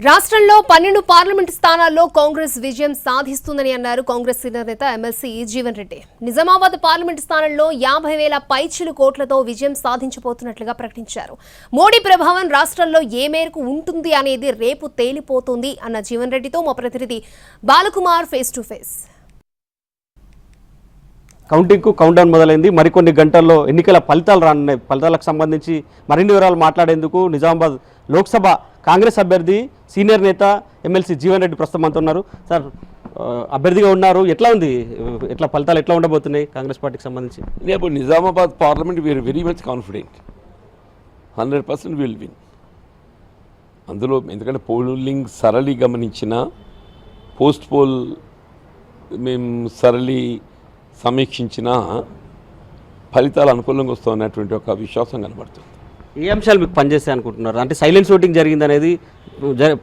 రాష్ట్రంలో 12 పార్లమెంటు స్థానాల్లో కాంగ్రెస్ విజయం సాధిస్తుందని అన్నారు కాంగ్రెస్ సీనియర్ నేత ఎమ్మెల్సీ జీవన్ రెడ్డి. నిజామాబాద్ పార్లమెంటు స్థానంలో 50,000 పైచిలు కోట్లతో విజయం సాధించబోతున్నట్లుగా ప్రకటించారు. మోడీ ప్రభావం రాష్ట్రంలో ఏ మేరకు ఉంటుంది అనేది రేపు తేలిపోతుంది అన్న జీవన్ రెడ్డితో మా ప్రతినిధి బాలకుమార్ ఫేస్ టు ఫేస్. కౌంటింగ్కు కౌంట్డౌన్ మొదలైంది. మరికొన్ని గంటల్లో ఎన్నికల ఫలితాలు రానున్నాయి. ఫలితాలకు సంబంధించి మరిన్ని వివరాలు మాట్లాడేందుకు నిజామాబాద్ లోక్సభ కాంగ్రెస్ అభ్యర్థి సీనియర్ నేత ఎమ్మెల్సీ జీవన్ రెడ్డి ప్రస్తుతం మనతో ఉన్నారు. సార్, అభ్యర్థిగా ఉన్నారు, ఎట్లా ఫలితాలు ఎట్లా ఉండబోతున్నాయి కాంగ్రెస్ పార్టీకి సంబంధించి? రేపు Nizamabad parliament we're very much confident, 100% will win. అందులో ఎందుకంటే పోలింగ్ సరళి గమనించిన, పోస్ట్ పోల్ మేము సరళి సమీక్షించిన ఫలితాలు అనుకూలంగా వస్తున్నటువంటి ఒక విశ్వాసం కనబడుతుంది. ఏ అంశాలు మీకు పనిచేస్తాయి అనుకుంటున్నారు? అంటే సైలెన్స్ ఓటింగ్ జరిగింది అనేది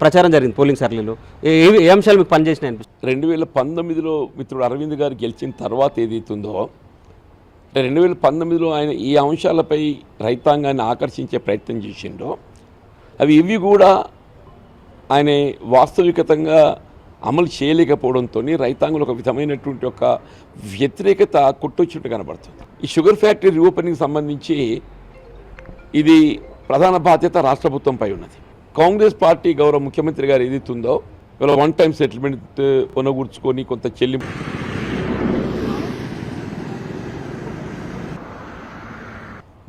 ప్రచారం జరిగింది పోలింగ్ సరళిలో. ఏ అంశాలు మీకు పనిచేసినాయి అనిపిస్తుంది? 2019లో మిత్రుడు అరవింద్ గారు గెలిచిన తర్వాత ఏదైతుందో, అంటే 2019లో ఆయన ఈ అంశాలపై రైతాంగాన్ని ఆకర్షించే ప్రయత్నం చేసిండో అవి ఇవి కూడా ఆయన వాస్తవికతంగా అమలు చేయలేకపోవడంతో రైతాంగంలో ఒక విధమైనటువంటి ఒక వ్యతిరేకత కొట్టొచ్చినట్టు కనబడుతుంది. ఈ షుగర్ ఫ్యాక్టరీ రీఓపెనింగ్ సంబంధించి ఇది ప్రధాన బాధ్యత రాష్ట్ర ప్రభుత్వంపై ఉన్నది. కాంగ్రెస్ పార్టీ గౌరవ ముఖ్యమంత్రి గారు ఏదైతుందో ఇవాళ వన్ టైం సెటిల్మెంట్ కొనగూర్చుకొని కొంత చెల్లింపు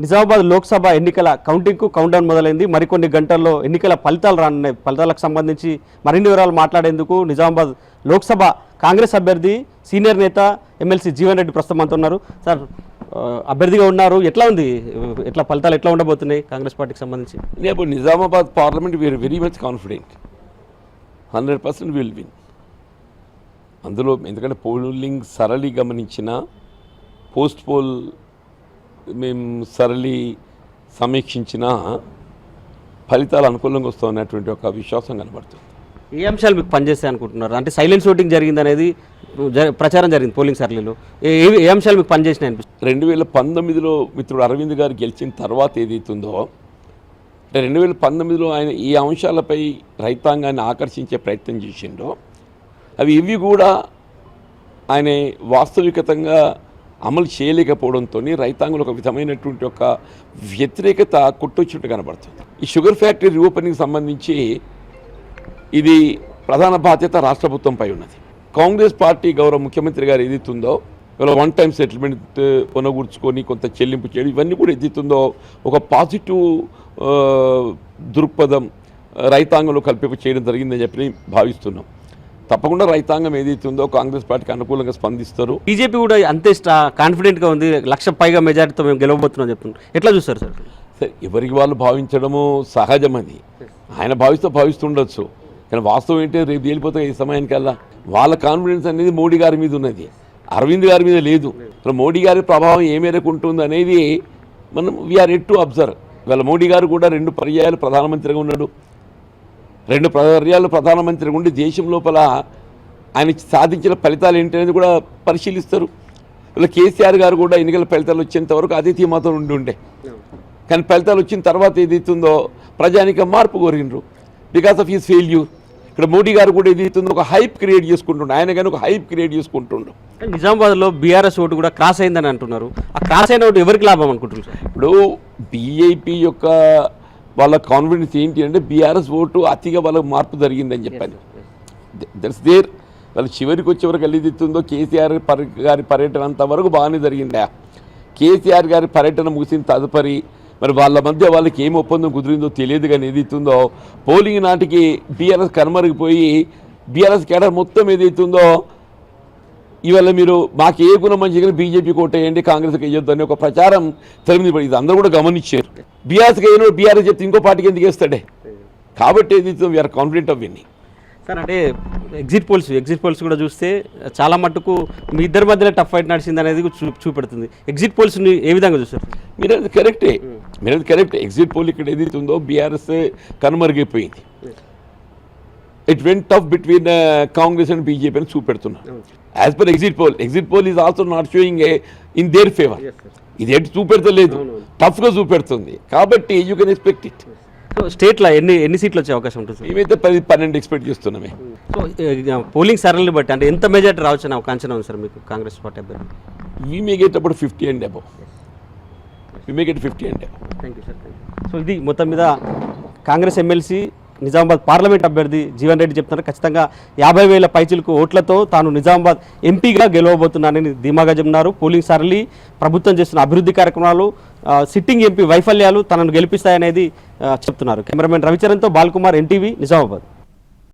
నిజామాబాద్ లోక్సభ ఎన్నికల కౌంటింగ్కు కౌంట్డౌన్ మొదలైంది. మరికొన్ని గంటల్లో ఎన్నికల ఫలితాలు రానున్నాయి. ఫలితాలకు సంబంధించి మరిన్ని వివరాలు మాట్లాడేందుకు నిజామాబాద్ లోక్సభ కాంగ్రెస్ అభ్యర్థి సీనియర్ నేత ఎమ్మెల్సీ జీవన్ రెడ్డి ప్రస్తుతం మనతో ఉన్నారు. సార్, అభ్యర్థిగా ఉన్నారు, ఫలితాలు ఎట్లా ఉండబోతున్నాయి కాంగ్రెస్ పార్టీకి సంబంధించి? రేపు Nizamabad parliament we're very much confident, 100% will win. అందులో ఎందుకంటే పోలింగ్ సరళి గమనించిన, పోస్ట్ పోల్ మేము సరళి సమీక్షించిన ఫలితాలు అనుకూలంగా వస్తున్నటువంటి ఒక విశ్వాసం కనబడుతుంది. ఏ అంశాలు మీకు పనిచేస్తాయి అనుకుంటున్నారు? అంటే సైలెన్స్ ఓటింగ్ జరిగింది అనేది ప్రచారం జరిగింది పోలింగ్ సరళిలో. ఏ అంశాలు మీకు పనిచేసినాయి అనిపిస్తుంది? 2019లో మిత్రుడు అరవింద్ గారు గెలిచిన తర్వాత ఏదైతుందో, అంటే 2019లో ఆయన ఈ అంశాలపై రైతాంగాన్ని ఆకర్షించే ప్రయత్నం చేసిండో అవి ఇవి కూడా ఆయన వాస్తవికతంగా అమలు చేయలేకపోవడంతో రైతాంగంలో ఒక విధమైనటువంటి ఒక వ్యతిరేకత కొట్టొచ్చినట్టు కనబడుతుంది. ఈ షుగర్ ఫ్యాక్టరీ రీఓపెనింగ్ సంబంధించి ఇది ప్రధాన బాధ్యత రాష్ట్ర ప్రభుత్వంపై ఉన్నది. కాంగ్రెస్ పార్టీ గౌరవ ముఖ్యమంత్రి గారు ఏదైతుందో ఇవాళ వన్ టైం సెటిల్మెంట్ కొనగూర్చుకొని కొంత చెల్లింపు చేయడం ఇవన్నీ కూడా ఏదైతుందో ఒక పాజిటివ్ దృక్పథం రైతాంగంలో కల్పింప చేయడం జరిగిందని చెప్పి భావిస్తున్నాం. తప్పకుండా రైతాంగం ఏదైతుందో కాంగ్రెస్ పార్టీకి అనుకూలంగా స్పందిస్తారు. బీజేపీ కూడా అంతే కాన్ఫిడెంట్గా ఉంది, 1,00,000 పైగా మెజారిటీతో మేము గెలవబోతున్నాం చెప్తున్నారు. ఎట్లా చూస్తారు సార్? సరే, ఎవరికి వాళ్ళు భావించడము సహజం. అది ఆయన భావిస్తుండొచ్చు, కానీ వాస్తవం ఏంటంటే రేపు తేలిపోతే ఈ సమయానికల్లా వాళ్ళ కాన్ఫిడెన్స్ అనేది మోడీ గారి మీద ఉన్నది, అరవింద్ గారి మీద లేదు. మోడీ గారి ప్రభావం ఏ మేరకు ఉంటుంది అనేది మనం వీఆర్ ఎట్ టు అబ్జర్వ్. ఇవాళ మోడీ గారు కూడా 2 పర్యాయాలు ప్రధానమంత్రిగా ఉన్నాడు. 2 పర్యాయాలు ప్రధానమంత్రిగా ఉండి దేశం లోపల ఆయన సాధించిన ఫలితాలు ఏంటనేది కూడా పరిశీలిస్తారు. ఇలా కేసీఆర్ గారు కూడా ఎన్నికల ఫలితాలు వచ్చేంత వరకు అదే ధీమాతో ఉండే, కానీ ఫలితాలు వచ్చిన తర్వాత ఏదైతుందో ప్రజానిక మార్పు కోరినరు బికాస్ ఆఫ్ హిస్ ఫెయిల్యూర్. ఇక్కడ మోడీ గారు కూడా ఏదైతుందో ఒక హైప్ క్రియేట్ చేసుకుంటుండ్రు, ఆయన కానీ ఒక హైప్ క్రియేట్ చేసుకుంటుండ్రు. నిజామాబాద్లో బీఆర్ఎస్ ఓటు కూడా క్రాస్ అయిందని అంటున్నారు. ఆ క్రాస్ అయిన ఓటు ఎవరికి లాభం అనుకుంటున్నారు? ఇప్పుడు బీజేపీ యొక్క వాళ్ళ కాన్ఫిడెన్స్ ఏంటి అంటే బీఆర్ఎస్ ఓటు అతిగా వాళ్ళకు మార్పు జరిగిందని చెప్పాను. That's there. వాళ్ళు చివరికి వచ్చేవరకు వెళ్ళిదిస్తుందో కేసీఆర్ గారి పర్యటన అంతవరకు బాగానే జరిగిందా. కేసీఆర్ గారి పర్యటన ముగిసిన తదుపరి మరి వాళ్ళ మధ్య వాళ్ళకి ఏం ఒప్పందం కుదిరిందో తెలియదు, కానీ ఏదైతుందో పోలింగ్ నాటికి బీఆర్ఎస్ కనుమరిగిపోయి బీఆర్ఎస్ కేడర్ మొత్తం ఏదైతుందో ఇవాళ మీరు మాకు ఏ గుణం మంచిగా బీజేపీ కోటేయండి, కాంగ్రెస్కి వేయొద్దు అనే ఒక ప్రచారం తెలియదు. ఇది అందరూ కూడా గమనించారు. బీఆర్ఎస్కి అయినా బీఆర్ఎస్ చెప్తే ఇంకో పార్టీకి ఎందుకు వేస్తాడే. కాబట్టి ఏదైతే we're confident of winning. Sir, అంటే ఎగ్జిట్ పోల్స్ కూడా చూస్తే చాలా మట్టుకు మీ ఇద్దరి మధ్యలో టఫ్ ఫైట్ నడిచింది అనేది చూపెడుతుంది. ఎగ్జిట్ పోల్స్ని ఏ విధంగా చూస్తారు? మీరు అది కరెక్టే. ఎగ్జిట్ పోల్ ఇక్కడ ఏదైతే ఉందో బీఆర్ఎస్ కనుమరుగైపోయింది. It went tough between Congress and BJP అని చూపెడుతున్నారు. As per exit poll is also not showing in their favour. ఇది ఎటు చూపెడతలేదు, టఫ్గా చూపెడుతుంది. కాబట్టి you can expect it. So స్టేట్లో ఎన్ని సీట్లు వచ్చే అవకాశం ఉంటుంది సార్? మేమైతే 10-12 ఎక్స్పెక్ట్ చేస్తున్నామే. సో పోలింగ్ సరళిని బట్టి అంటే ఎంత మెజార్టీ రావచ్చు అని ఒక అంచనా ఉంది సార్ మీకు కాంగ్రెస్ పార్టీ అభ్యర్థి? We may get about 50 and above. We may get 50 and above. Thank you sir. So ఇది మొత్తం మీద కాంగ్రెస్ ఎమ్మెల్సీ నిజామాబాద్ పార్లమెంట్ అభ్యర్థి జీవన్ రెడ్డి చెప్తున్నారు ఖచ్చితంగా 50,000 పైచిలకు ఓట్లతో తాను నిజామాబాద్ ఎంపీగా గెలవబోతున్నానని ధీమాగా చెప్తున్నారు. పోలింగ్ సరళి, ప్రభుత్వం చేస్తున్న అభివృద్ధి కార్యక్రమాలు, సిట్టింగ్ ఎంపీ వైఫల్యాలు తనను గెలిపిస్తాయనేది చెప్తున్నారు. కెమెరామెన్ రవిచరణ్తో బాల్కుమార్, ఎన్టీవీ, నిజామాబాద్.